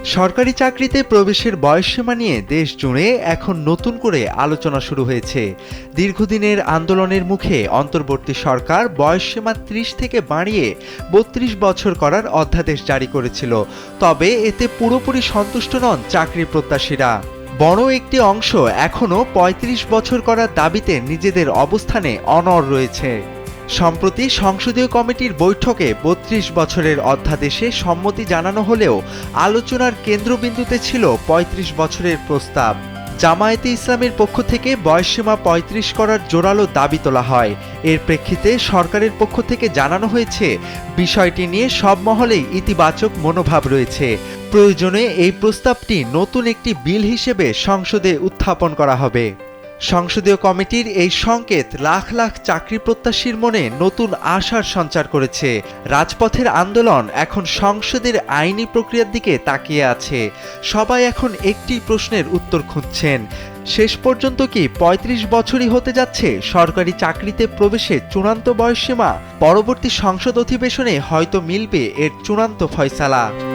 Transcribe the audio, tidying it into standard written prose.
সরকারি চাকরিতে প্রবেশের বয়সসীমা নিয়ে দেশ জুড়ে এখন নতুন করে আলোচনা শুরু হয়েছে। দীর্ঘদিনের আন্দোলনের মুখে অন্তর্বর্তী সরকার বয়সসীমা ৩০ থেকে বাড়িয়ে ৩২ বছর করার অধ্যাদেশ জারি করেছিল। তবে এতে পুরোপুরি সন্তুষ্ট নন চাকরি প্রত্যাশীরা। বড় একটি অংশ এখনও ৩৫ বছর করার দাবিতে নিজেদের অবস্থানে অনড় রয়েছে। সম্প্রতি সংসদীয় কমিটির বৈঠকে ৩২ বছরের অধ্যাদেশে সম্মতি জানানো হলেও আলোচনার কেন্দ্রবিন্দুতে ছিল ৩৫ বছরের প্রস্তাব। জামায়াতে ইসলামের পক্ষ থেকে বয়সসীমা ৩৫ করার জোরালো দাবি তোলা হয়। এর প্রেক্ষিতে সরকারের পক্ষ থেকে জানানো হয়েছে, বিষয়টি নিয়ে সব মহলেই ইতিবাচক মনোভাব রয়েছে। প্রয়োজনে এই প্রস্তাবটি নতুন একটি বিল হিসেবে সংসদে উত্থাপন করা হবে। সংসদীয় কমিটির এই সংকেত লাখ লাখ চাকরি প্রত্যাশীর মনে নতুন আশার সঞ্চার করেছে। রাজপথের আন্দোলন এখন সংসদের আইনি প্রক্রিয়ার দিকে তাকিয়ে আছে। সবাই এখন একটি প্রশ্নের উত্তর খুঁজছেন, শেষ পর্যন্ত কি ৩৫ বছরই হতে যাচ্ছে সরকারি চাকরিতে প্রবেশের চূড়ান্ত বয়সসীমা? পরবর্তী সংসদ অধিবেশনে হয়তো মিলবে এর চূড়ান্ত ফয়সালা।